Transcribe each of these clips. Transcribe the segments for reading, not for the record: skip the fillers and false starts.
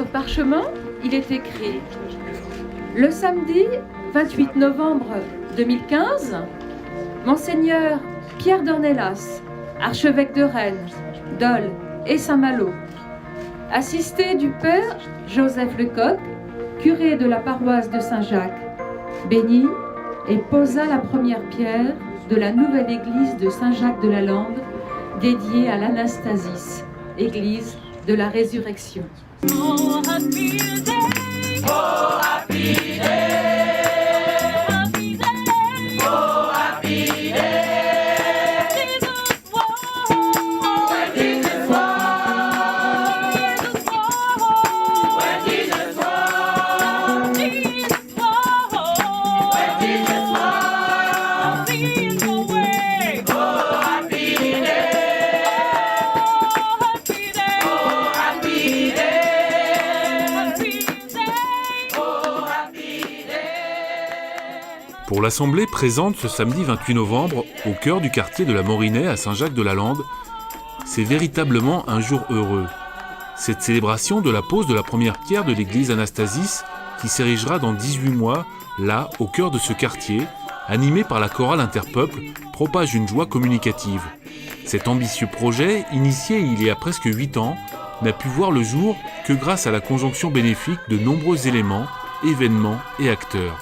parchemin, il est écrit: le samedi 28 novembre 2015, Monseigneur Pierre d'Ornelas, archevêque de Rennes, Dole et Saint-Malo, assisté du père Joseph Lecoq, curé de la paroisse de Saint-Jacques, bénit et posa la première pierre de la nouvelle église de Saint-Jacques-de-la-Lande, dédiée à l'Anastasis, église de la Résurrection. Oh, happy day. Oh, happy day. Happy day. Oh, happy day. Jesus was. When Jesus was. When Jesus was. Jesus was. When Jesus was. Lead the way. Oh, happy day. Oh, happy day. Oh, happy day. Pour l'Assemblée présente ce samedi 28 novembre, au cœur du quartier de la Morinais à Saint-Jacques-de-la-Lande, c'est véritablement un jour heureux. Cette célébration de la pose de la première pierre de l'église Anastasis, qui s'érigera dans 18 mois, là, au cœur de ce quartier, animé par la chorale interpeuple, propage une joie communicative. Cet ambitieux projet, initié il y a presque 8 ans, n'a pu voir le jour que grâce à la conjonction bénéfique de nombreux éléments, événements et acteurs.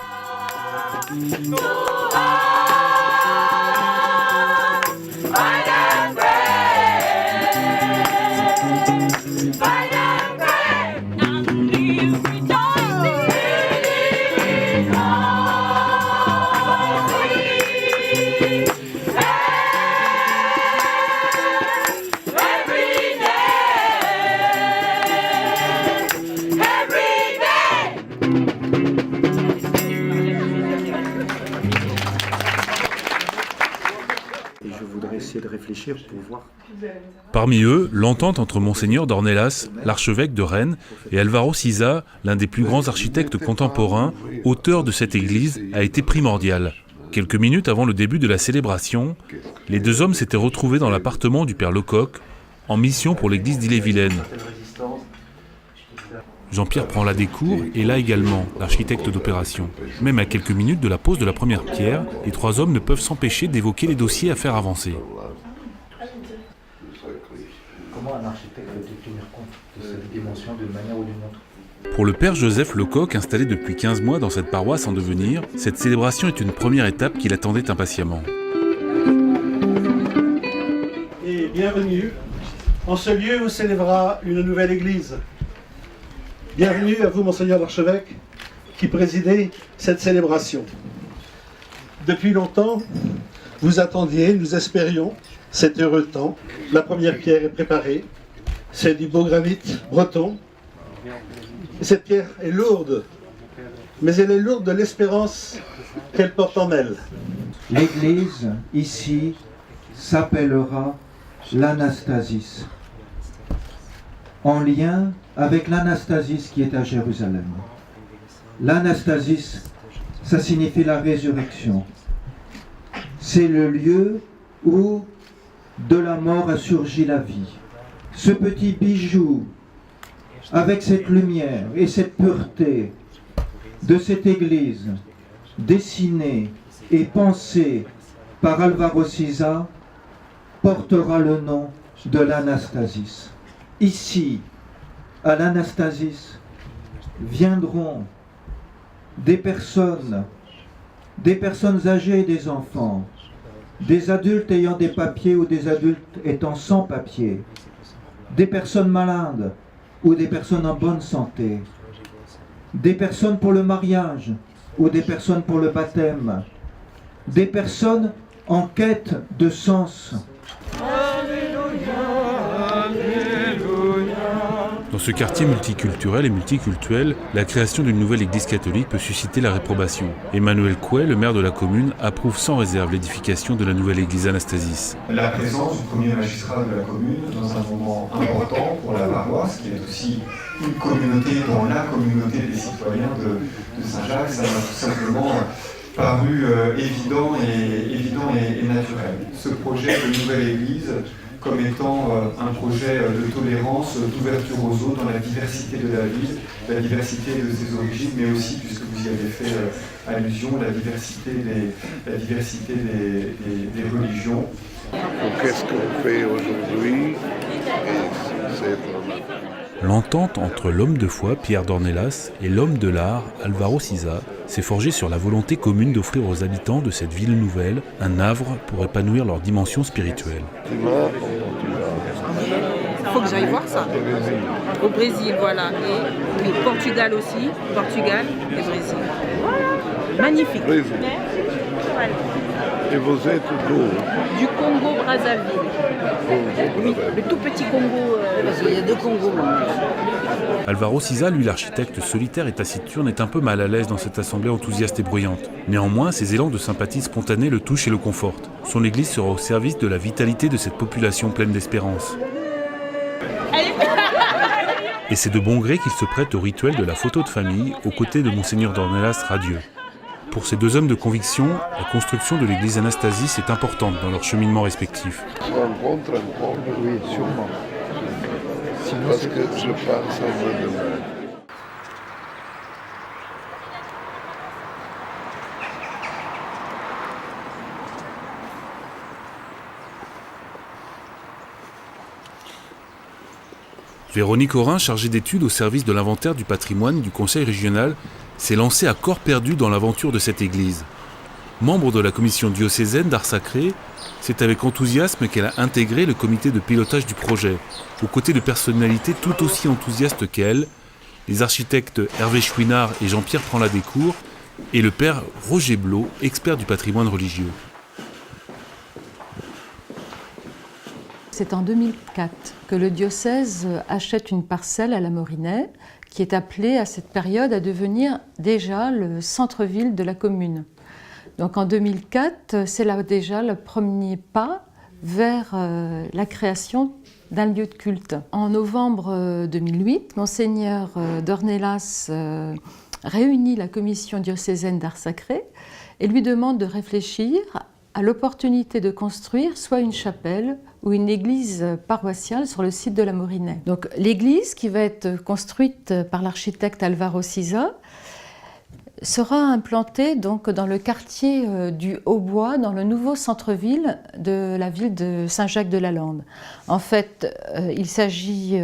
De réfléchir pour voir. Parmi eux, l'entente entre Monseigneur d'Ornelas, l'archevêque de Rennes, et Alvaro Siza, l'un des plus grands architectes contemporains, auteur de cette église, a été primordiale. Quelques minutes avant le début de la célébration, les deux hommes s'étaient retrouvés dans l'appartement du père Lecoq, en mission pour l'église d'Ille-et-Vilaine. Jean-Pierre prend la décour et là également, l'architecte d'opération. Même à quelques minutes de la pose de la première pierre, les trois hommes ne peuvent s'empêcher d'évoquer les dossiers à faire avancer. Comment un architecte peut tenir compte de cette dimension d'une manière ou d'une autre? Pour le père Joseph Lecoq, installé depuis 15 mois dans cette paroisse en devenir, cette célébration est une première étape qu'il attendait impatiemment. Et bienvenue en ce lieu où s'élèvera une nouvelle église. Bienvenue à vous, Monseigneur l'archevêque, qui présidez cette célébration. Depuis longtemps, vous attendiez, nous espérions, cet heureux temps. La première pierre est préparée. C'est du beau granit breton. Et cette pierre est lourde, mais elle est lourde de l'espérance qu'elle porte en elle. L'église, ici, s'appellera l'Anastasis, en lien avec l'Anastasis qui est à Jérusalem. L'Anastasis, ça signifie la résurrection. C'est le lieu où de la mort a surgi la vie. Ce petit bijou, avec cette lumière et cette pureté de cette église, dessinée et pensée par Alvaro Siza, portera le nom de l'Anastasis. Ici, à l'Anastasis, viendront des personnes âgées et des enfants, des adultes ayant des papiers ou des adultes étant sans papiers, des personnes malades ou des personnes en bonne santé, des personnes pour le mariage ou des personnes pour le baptême, des personnes en quête de sens. Dans ce quartier multiculturel et multicultuel, la création d'une nouvelle église catholique peut susciter la réprobation. Emmanuel Couet, le maire de la commune, approuve sans réserve l'édification de la nouvelle église Anastasis. La présence du premier magistrat de la commune dans un moment important pour la paroisse, qui est aussi une communauté dans la communauté des citoyens de Saint-Jacques, ça m'a tout simplement paru évident et naturel. Ce projet de nouvelle église comme étant un projet de tolérance, d'ouverture aux autres dans la diversité de la ville, la diversité de ses origines, mais aussi, puisque vous y avez fait allusion, la diversité des religions. Donc, qu'est-ce qu'on fait aujourd'hui? L'entente entre l'homme de foi, Pierre Dornelas, et l'homme de l'art, Álvaro Siza, s'est forgée sur la volonté commune d'offrir aux habitants de cette ville nouvelle un havre pour épanouir leur dimension spirituelle. Il faut que j'aille voir ça. Au Brésil, voilà. Et oui, Portugal aussi. Portugal et Brésil. Voilà. Magnifique. Brésil. Et vous êtes d'où? Du Congo-Brazzaville. Oui, le tout petit Congo. Parce qu'il y a deux Congos. Álvaro Siza, lui l'architecte solitaire et taciturne, est un peu mal à l'aise dans cette assemblée enthousiaste et bruyante. Néanmoins, ses élans de sympathie spontanée le touchent et le confortent. Son église sera au service de la vitalité de cette population pleine d'espérance. Et c'est de bon gré qu'il se prête au rituel de la photo de famille, aux côtés de Monseigneur Dornelas radieux. Pour ces deux hommes de conviction, la construction de l'église Anastasis est importante dans leur cheminement respectif. On rencontre encore, oui, sûrement. Parce que je pense à moi demain. Véronique Aurin, chargée d'études au service de l'inventaire du patrimoine du Conseil régional, s'est lancée à corps perdu dans l'aventure de cette église. Membre de la commission diocésaine d'art sacré, c'est avec enthousiasme qu'elle a intégré le comité de pilotage du projet, aux côtés de personnalités tout aussi enthousiastes qu'elle, les architectes Hervé Chouinard et Jean-Pierre Prandtlat-Descours, et le père Roger Blot, expert du patrimoine religieux. C'est en 2004 que le diocèse achète une parcelle à la Morinay, qui est appelée à cette période à devenir déjà le centre-ville de la commune. Donc en 2004, c'est là déjà le premier pas vers la création d'un lieu de culte. En novembre 2008, Monseigneur Dornelas réunit la commission diocésaine d'art sacré et lui demande de réfléchir à l'opportunité de construire soit une chapelle ou une église paroissiale sur le site de la Morinay. Donc l'église, qui va être construite par l'architecte Álvaro Siza, sera implantée donc dans le quartier du Haut-Bois, dans le nouveau centre-ville de la ville de Saint-Jacques-de-la-Lande. En fait, il s'agit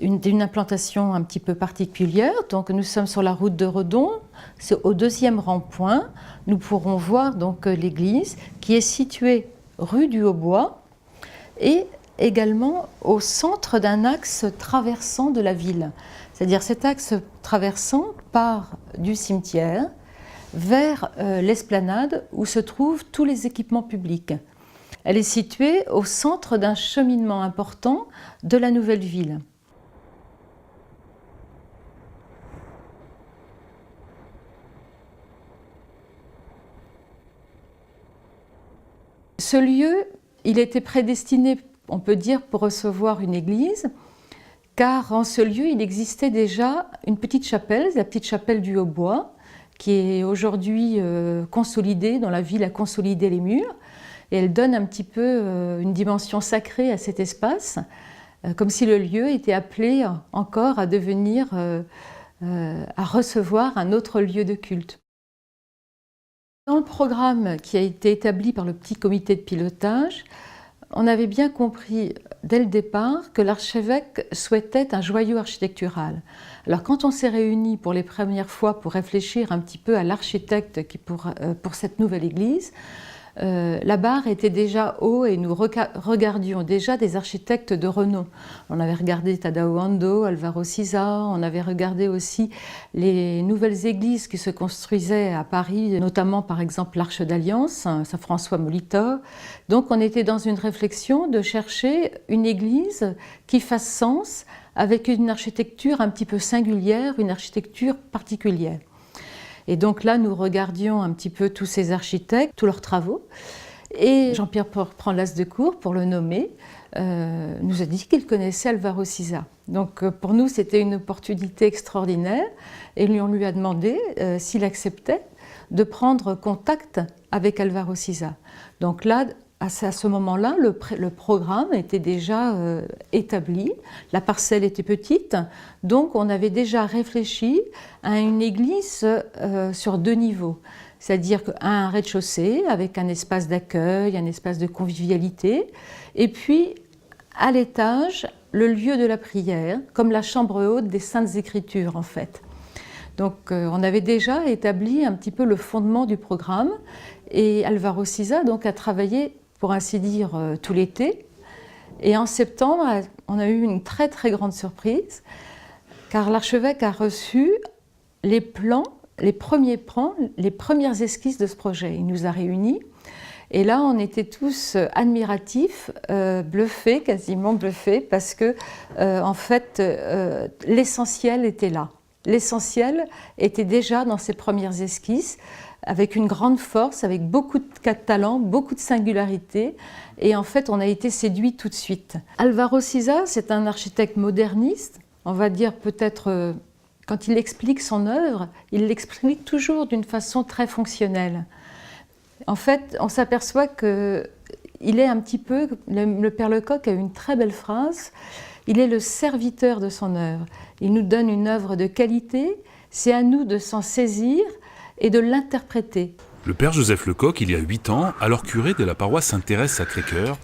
d'une implantation un petit peu particulière. Donc nous sommes sur la route de Redon, c'est au deuxième rond-point. Nous pourrons voir donc l'église qui est située rue du Haut-Bois et également au centre d'un axe traversant de la ville. C'est-à-dire cet axe traversant part du cimetière vers l'esplanade où se trouvent tous les équipements publics. Elle est située au centre d'un cheminement important de la nouvelle ville. Ce lieu, il était prédestiné, on peut dire, pour recevoir une église, car en ce lieu, il existait déjà une petite chapelle, la petite chapelle du Haut-Bois, qui est aujourd'hui consolidée, dont la ville a consolidé les murs, et elle donne un petit peu une dimension sacrée à cet espace, comme si le lieu était appelé encore à devenir, à recevoir un autre lieu de culte. Dans le programme qui a été établi par le petit comité de pilotage, on avait bien compris dès le départ que l'archevêque souhaitait un joyau architectural. Alors quand on s'est réunis pour les premières fois pour réfléchir un petit peu à l'architecte pour cette nouvelle église, la barre était déjà haut et nous regardions déjà des architectes de renom. On avait regardé Tadao Ando, Álvaro Siza, on avait regardé aussi les nouvelles églises qui se construisaient à Paris, notamment par exemple l'Arche d'Alliance, Saint-François Molitor. Donc on était dans une réflexion de chercher une église qui fasse sens avec une architecture un petit peu singulière, une architecture particulière. Et donc là, nous regardions un petit peu tous ces architectes, tous leurs travaux. Et Jean-Pierre Prandtlat-Descours, pour le nommer, nous a dit qu'il connaissait Álvaro Siza. Donc pour nous, c'était une opportunité extraordinaire. Et on lui a demandé s'il acceptait de prendre contact avec Álvaro Siza. Donc là, à ce moment-là, le programme était déjà établi, la parcelle était petite, donc on avait déjà réfléchi à une église sur 2 niveaux. C'est-à-dire un rez-de-chaussée avec un espace d'accueil, un espace de convivialité, et puis à l'étage, le lieu de la prière, comme la chambre haute des Saintes Écritures en fait. Donc on avait déjà établi un petit peu le fondement du programme, et Alvaro Siza donc, a travaillé, pour ainsi dire, tout l'été. Et en septembre, on a eu une très très grande surprise, car l'archevêque a reçu les plans, les premières esquisses de ce projet. Il nous a réunis, et là on était tous admiratifs, bluffés, quasiment bluffés, parce que en fait l'essentiel était là. L'essentiel était déjà dans ces premières esquisses, avec une grande force, avec beaucoup de talent, beaucoup de singularité, et en fait on a été séduits tout de suite. Alvaro Siza, c'est un architecte moderniste, on va dire peut-être, quand il explique son œuvre, il l'explique toujours d'une façon très fonctionnelle. En fait, on s'aperçoit qu'il est un petit peu, le Père Lecoq a une très belle phrase, il est le serviteur de son œuvre. Il nous donne une œuvre de qualité, c'est à nous de s'en saisir et de l'interpréter. Le père Joseph Lecoq, il y a 8 ans, alors curé de la paroisse Sainte-Thérèse-Sacré-Cœur,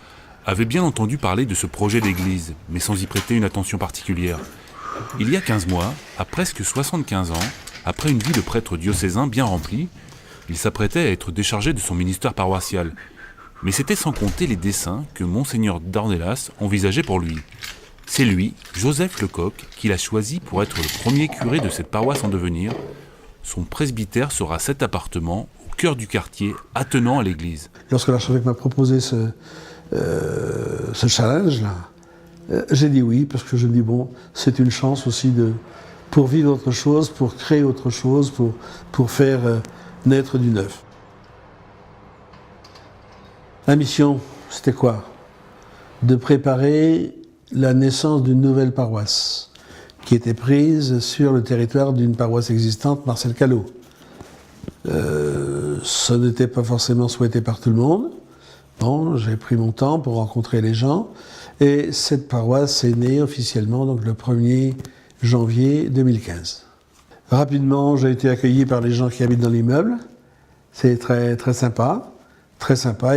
avait bien entendu parler de ce projet d'église, mais sans y prêter une attention particulière. Il y a 15 mois, à presque 75 ans, après une vie de prêtre diocésain bien remplie, il s'apprêtait à être déchargé de son ministère paroissial. Mais c'était sans compter les desseins que Monseigneur Dornelas envisageait pour lui. C'est lui, Joseph Lecoq, qui l'a choisi pour être le premier curé de cette paroisse en devenir. Son presbytère sera cet appartement au cœur du quartier, attenant à l'église. Lorsque l'archevêque m'a proposé ce challenge-là, j'ai dit oui, parce que je me dis, bon, c'est une chance aussi pour vivre autre chose, pour créer autre chose, pour faire naître du neuf. La mission, c'était quoi? De préparer la naissance d'une nouvelle paroisse, qui était prise sur le territoire d'une paroisse existante, Marcel Callot. Ça n'était pas forcément souhaité par tout le monde. Bon, j'ai pris mon temps pour rencontrer les gens, et cette paroisse est née officiellement donc, le 1er janvier 2015. Rapidement, j'ai été accueilli par les gens qui habitent dans l'immeuble. C'est très, très sympa,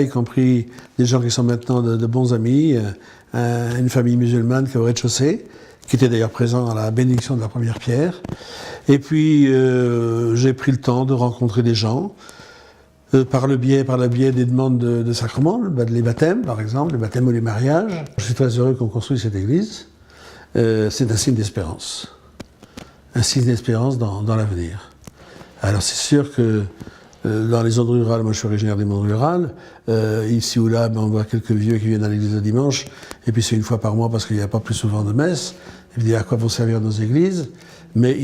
y compris des gens qui sont maintenant de bons amis, une famille musulmane qui est au rez-de-chaussée, qui était d'ailleurs présent à la bénédiction de la première pierre. Et puis, j'ai pris le temps de rencontrer des gens, par le biais des demandes de sacrements, les baptêmes par exemple, les baptêmes ou les mariages. Je suis très heureux qu'on construise cette église. C'est un signe d'espérance. Un signe d'espérance dans l'avenir. Alors c'est sûr que dans les zones rurales, moi je suis originaire des mondes rurales, ici ou là on voit quelques vieux qui viennent à l'église le dimanche, et puis c'est une fois par mois parce qu'il n'y a pas plus souvent de messe. Il dit à quoi vont servir nos églises, mais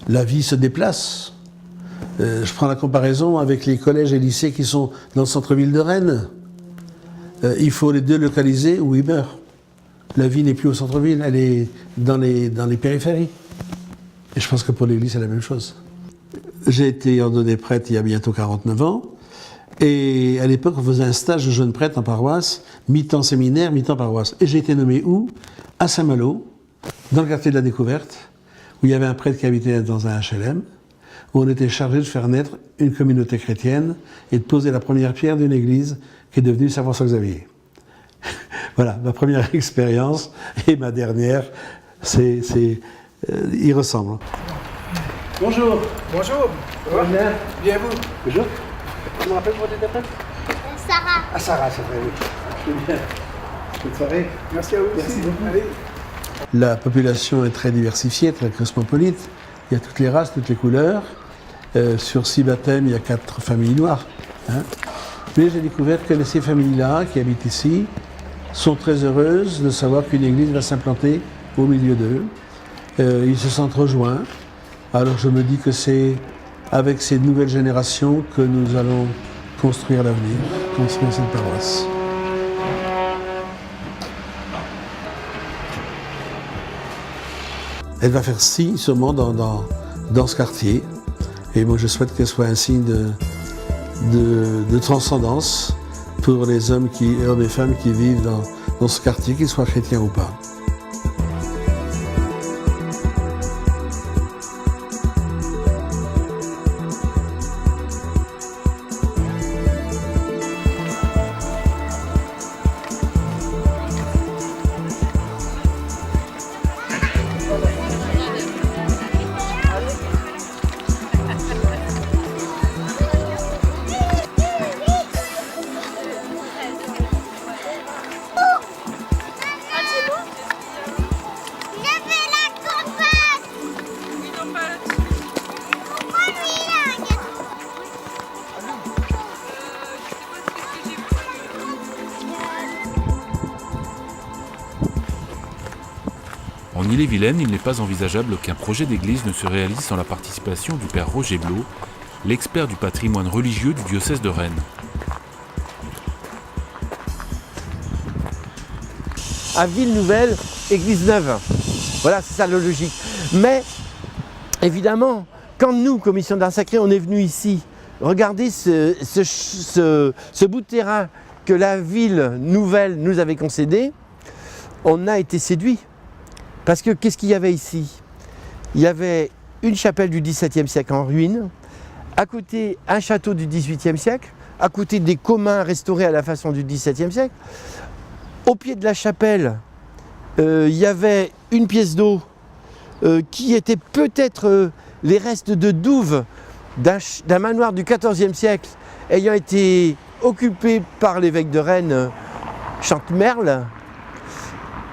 la vie se déplace. Je prends la comparaison avec les collèges et lycées qui sont dans le centre-ville de Rennes. Il faut les délocaliser ou ils meurent. La vie n'est plus au centre-ville, elle est dans les périphéries. Et je pense que pour l'église, c'est la même chose. J'ai été ordonné prêtre il y a bientôt 49 ans. Et à l'époque, on faisait un stage de jeune prêtre en paroisse, mi-temps séminaire, mi-temps paroisse. Et j'ai été nommé où? À Saint-Malo, dans le quartier de la Découverte, où il y avait un prêtre qui habitait dans un HLM, où on était chargé de faire naître une communauté chrétienne et de poser la première pierre d'une église qui est devenue Saint-François-Xavier. Voilà, ma première expérience et ma dernière, ils ressemblent. Bonjour. Bonjour. Bien. Bien vous. Bonjour. Je me rappelle votre interprète? Sarah. Ah, Sarah, c'est vrai, oui. Bien. Bonne soirée. Merci à vous. Merci beaucoup. Allez. La population est très diversifiée, très cosmopolite. Il y a toutes les races, toutes les couleurs. Sur 6 baptêmes, il y a 4 familles noires. Hein. Mais j'ai découvert que ces familles-là, qui habitent ici, sont très heureuses de savoir qu'une église va s'implanter au milieu d'eux. Ils se sentent rejoints. Alors je me dis que c'est avec ces nouvelles générations que nous allons construire l'avenir, construire cette paroisse. Elle va faire signe sûrement dans ce quartier. Et moi je souhaite qu'elle soit un signe de transcendance pour les hommes et les femmes qui vivent dans ce quartier, qu'ils soient chrétiens ou pas. En Ille-et-Vilaine, il n'est pas envisageable qu'un projet d'église ne se réalise sans la participation du père Roger Blot, l'expert du patrimoine religieux du diocèse de Rennes. À Ville Nouvelle, église neuve. Voilà, c'est ça la logique. Mais, évidemment, quand nous, commission d'art sacré, on est venu ici, regardez ce bout de terrain que la Ville Nouvelle nous avait concédé, on a été séduit. Parce que qu'est-ce qu'il y avait ici? Il y avait une chapelle du XVIIe siècle en ruine, à côté un château du XVIIIe siècle, à côté des communs restaurés à la façon du XVIIe siècle. Au pied de la chapelle, il y avait une pièce d'eau qui était peut-être les restes de douves d'un manoir du XIVe siècle ayant été occupé par l'évêque de Rennes, Chantemerle.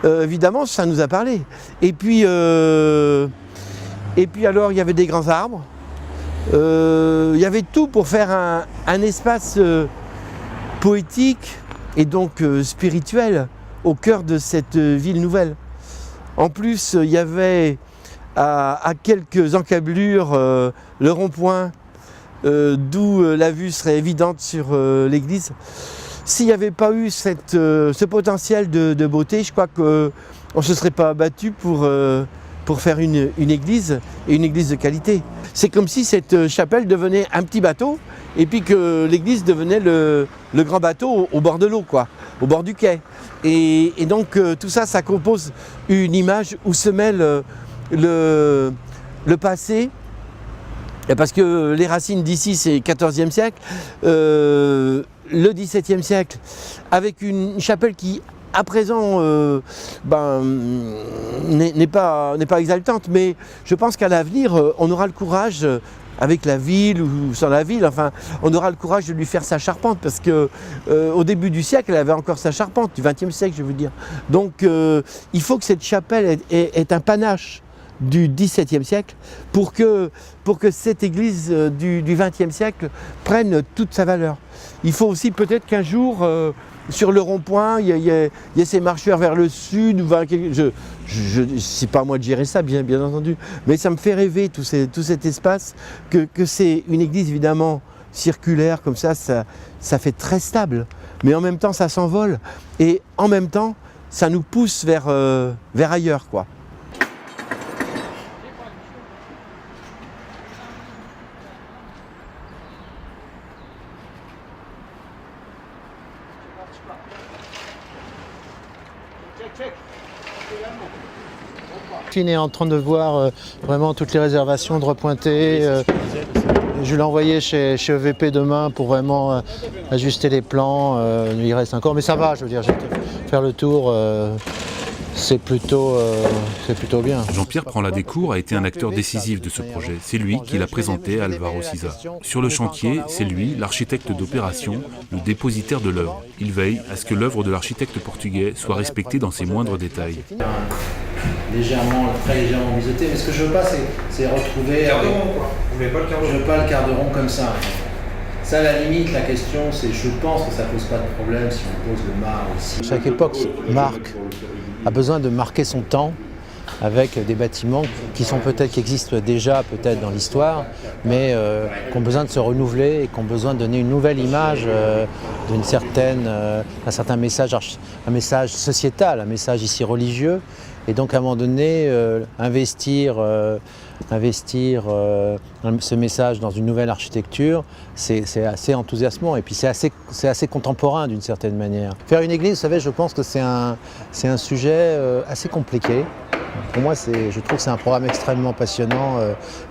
Évidemment, ça nous a parlé. Et puis alors, il y avait des grands arbres. Il y avait tout pour faire un espace poétique et donc spirituel au cœur de cette ville nouvelle. En plus, il y avait à quelques encablures le rond-point, d'où la vue serait évidente sur l'église. S'il n'y avait pas eu ce potentiel de beauté, je crois qu'on ne se serait pas abattu pour faire une église, et une église de qualité. C'est comme si cette chapelle devenait un petit bateau, et puis que l'église devenait le grand bateau au bord de l'eau, quoi, au bord du quai. Et donc tout ça, ça compose une image où se mêle le passé, parce que les racines d'ici, c'est XIVe siècle, le XVIIe siècle, avec une chapelle qui, à présent, n'est pas exaltante, mais je pense qu'à l'avenir, on aura le courage, avec la ville ou sans la ville, enfin, on aura le courage de lui faire sa charpente, parce que au début du siècle, elle avait encore sa charpente, du XXe siècle, je veux dire. Donc, il faut que cette chapelle ait un panache du XVIIe siècle pour que cette église du XXe siècle prenne toute sa valeur. Il faut aussi peut-être qu'un jour, sur le rond-point, il y ait ces marcheurs vers le sud. C'est pas à moi de gérer ça, bien entendu, mais ça me fait rêver tout cet espace, que c'est une église évidemment circulaire, comme ça fait très stable, mais en même temps ça s'envole, et en même temps ça nous pousse vers ailleurs, quoi. On est en train de voir vraiment toutes les réservations, de repointer. Je vais l'envoyer chez EVP demain pour vraiment ajuster les plans. Il reste encore, mais ça va, je veux dire, je vais faire le tour. C'est plutôt bien. Jean-Pierre Prend-la-Décour a été un acteur décisif de ce projet. C'est lui qui l'a présenté à Alvaro Siza. Sur le chantier, c'est lui, l'architecte d'opération, le dépositaire de l'œuvre. Il veille à ce que l'œuvre de l'architecte portugais soit respectée dans ses moindres détails. Très légèrement biseauté, mais ce que je veux pas, c'est retrouver... Quart de rond, quoi. Vous voulez pas le quart de rond? Je veux pas le quart de rond comme ça. Ça, à la limite, la question, c'est, je pense que ça pose pas de problème si on pose le marbre ici. Chaque époque a besoin de marquer son temps avec des bâtiments qui existent déjà peut-être dans l'histoire, mais qui ont besoin de se renouveler et qui ont besoin de donner une nouvelle image d'un certain message, un message sociétal, un message ici religieux. Et donc à un moment donné, investir ce message dans une nouvelle architecture, c'est assez enthousiasmant et puis c'est assez contemporain d'une certaine manière. Faire une église, vous savez, je pense que c'est un sujet assez compliqué. Pour moi, je trouve que c'est un programme extrêmement passionnant,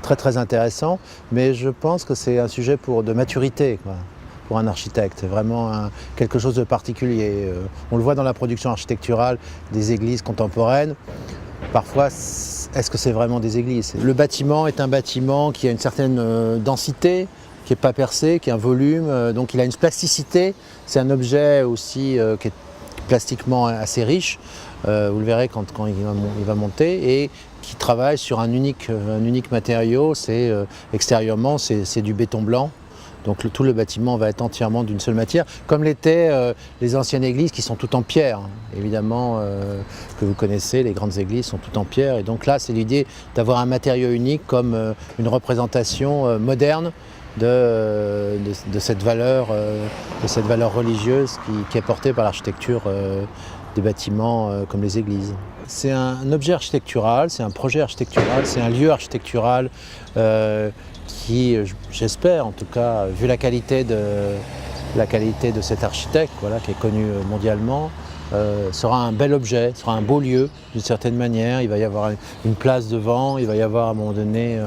très très intéressant, mais je pense que c'est un sujet de maturité, quoi, pour un architecte. C'est vraiment quelque chose de particulier. On le voit dans la production architecturale des églises contemporaines. Parfois, est-ce que c'est vraiment des églises? Le bâtiment est un bâtiment qui a une certaine densité, qui n'est pas percé, qui a un volume, donc il a une plasticité. C'est un objet aussi qui est plastiquement assez riche. Vous le verrez quand il va monter, et qui travaille sur un unique matériau. Extérieurement, c'est du béton blanc. Donc tout le bâtiment va être entièrement d'une seule matière, comme l'étaient les anciennes églises qui sont toutes en pierre. Évidemment, que vous connaissez, les grandes églises sont toutes en pierre. Et donc là, c'est l'idée d'avoir un matériau unique comme une représentation moderne de cette valeur religieuse qui est portée par l'architecture des bâtiments comme les églises. C'est un objet architectural, c'est un projet architectural, c'est un lieu architectural qui, j'espère en tout cas, vu la qualité de cet architecte, voilà, qui est connu mondialement, sera un bel objet, sera un beau lieu d'une certaine manière. Il va y avoir une place devant, il va y avoir à un moment donné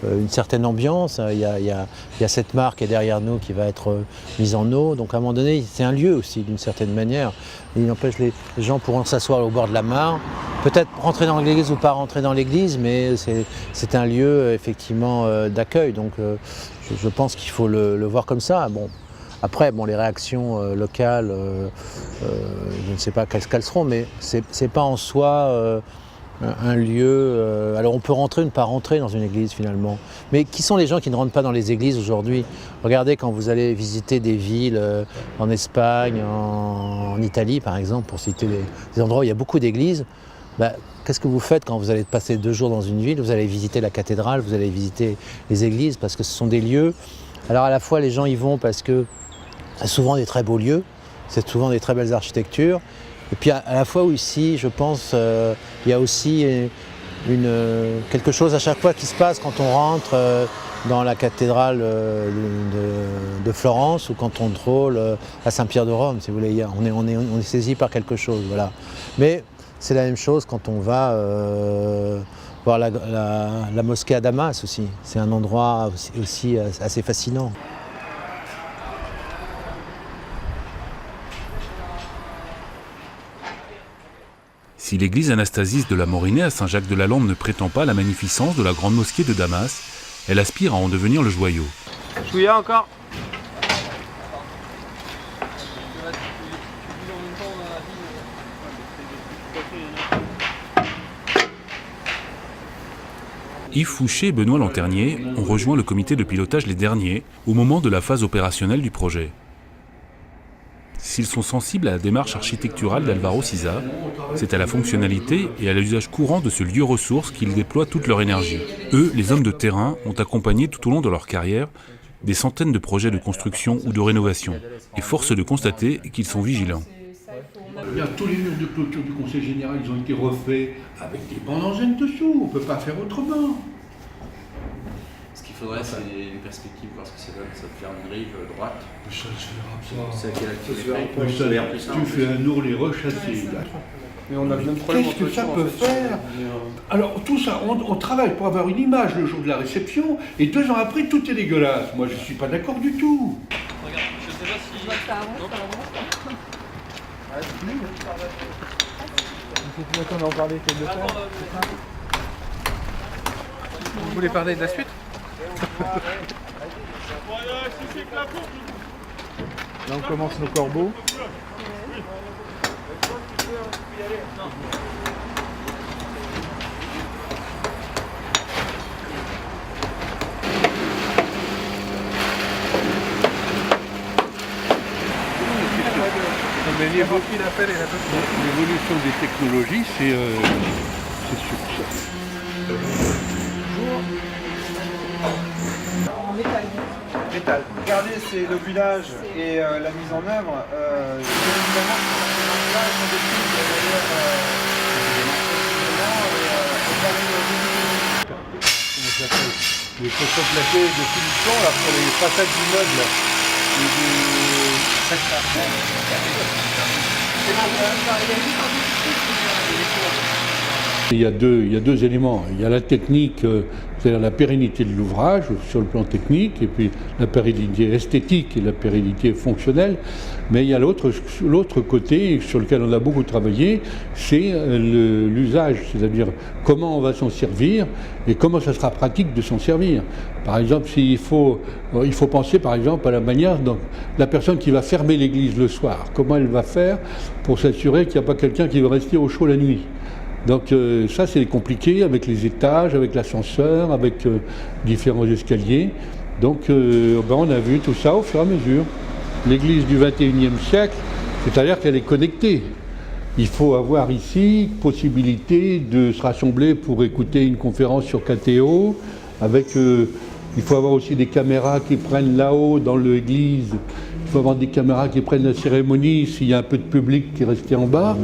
une certaine ambiance. Il y a cette mare qui est derrière nous qui va être mise en eau. Donc à un moment donné, c'est un lieu aussi d'une certaine manière. Il n'empêche, les gens pourront s'asseoir au bord de la mare, peut-être rentrer dans l'église ou pas rentrer dans l'église, mais c'est un lieu effectivement d'accueil. Donc je pense qu'il faut le voir comme ça. Bon. Après, les réactions locales, je ne sais pas quelles seront, mais c'est pas en soi un lieu... alors on peut rentrer ou ne pas rentrer dans une église finalement. Mais qui sont les gens qui ne rentrent pas dans les églises aujourd'hui? Regardez quand vous allez visiter des villes en Espagne, en Italie par exemple, pour citer des endroits où il y a beaucoup d'églises. Qu'est-ce que vous faites quand vous allez passer 2 jours dans une ville? Vous allez visiter la cathédrale, vous allez visiter les églises, parce que ce sont des lieux. Alors à la fois les gens y vont parce que c'est souvent des très beaux lieux, c'est souvent des très belles architectures. Et puis à la fois aussi, je pense, il y a aussi quelque chose à chaque fois qui se passe quand on rentre dans la cathédrale de Florence ou quand on trône à Saint-Pierre de Rome, si vous voulez. On est saisi par quelque chose, voilà. Mais c'est la même chose quand on va voir la mosquée à Damas aussi. C'est un endroit aussi assez fascinant. Si l'église Anastasis de la Morinée à Saint-Jacques-de-la-Lande ne prétend pas la magnificence de la grande mosquée de Damas, elle aspire à en devenir le joyau. Chouïa encore. Yves Fouché et Benoît Lanternier ont rejoint le comité de pilotage les derniers, au moment de la phase opérationnelle du projet. S'ils sont sensibles à la démarche architecturale d'Alvaro Siza, c'est à la fonctionnalité et à l'usage courant de ce lieu ressource qu'ils déploient toute leur énergie. Eux, les hommes de terrain, ont accompagné tout au long de leur carrière des centaines de projets de construction ou de rénovation. Et force de constater qu'ils sont vigilants. Tous les murs de clôture du Conseil général, ils ont été refaits avec des bandes d'engins dessous. On ne peut pas faire autrement. Ce qu'il faudrait, c'est une perspective, parce que ça peut faire une rive droite. Ça se verra pas. C'est à quelle activité? Tu fais un ourlet rechassé. Mais on a le même problème. Qu'est-ce que ça peut faire? Alors tout ça, on travaille pour avoir une image le jour de la réception, et 2 ans après, tout est dégueulasse. Moi, je ne suis pas d'accord du tout. Regarde, je sais pas si... Ça avance, ça avance. Il faut qu'on en parler quel de faire. Vous voulez parler de la suite? Là on commence nos corbeaux. L'évolution des technologies, c'est surtout Regardez, c'est le village et la mise en œuvre. Bien évidemment, là, ils sont des trucs les contreplaqués de finition là, pour les façades d'immeubles et Il y a deux éléments. Il y a la technique, c'est-à-dire la pérennité de l'ouvrage sur le plan technique, et puis la pérennité esthétique et la pérennité fonctionnelle. Mais il y a l'autre côté sur lequel on a beaucoup travaillé, c'est l'usage, c'est-à-dire comment on va s'en servir et comment ça sera pratique de s'en servir. Par exemple, il faut penser par exemple à la manière dont la personne qui va fermer l'église le soir, comment elle va faire pour s'assurer qu'il n'y a pas quelqu'un qui va rester au chaud la nuit. Donc ça c'est compliqué avec les étages, avec l'ascenseur, avec différents escaliers. Donc on a vu tout ça au fur et à mesure. L'église du XXIe siècle, c'est-à-dire qu'elle est connectée. Il faut avoir ici possibilité de se rassembler pour écouter une conférence sur KTO. Il faut avoir aussi des caméras qui prennent là-haut dans l'église. Il faut avoir des caméras qui prennent la cérémonie s'il y a un peu de public qui est resté en bas.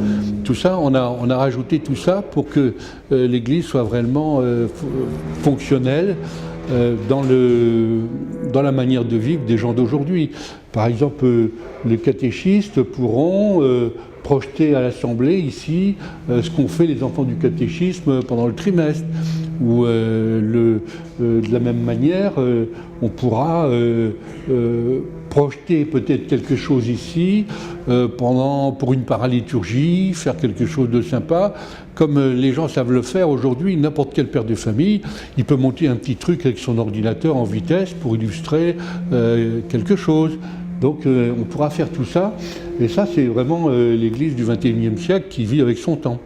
Tout ça, on a rajouté tout ça pour que l'église soit vraiment fonctionnelle dans la manière de vivre des gens d'aujourd'hui. Par exemple, les catéchistes pourront projeter à l'Assemblée ici ce qu'ont fait les enfants du catéchisme pendant le trimestre. Ou de la même manière, on pourra projeter peut-être quelque chose ici pour une paraliturgie, faire quelque chose de sympa. Comme les gens savent le faire aujourd'hui, n'importe quel père de famille, il peut monter un petit truc avec son ordinateur en vitesse pour illustrer quelque chose. Donc on pourra faire tout ça. Et ça, c'est vraiment l'Église du XXIe siècle qui vit avec son temps.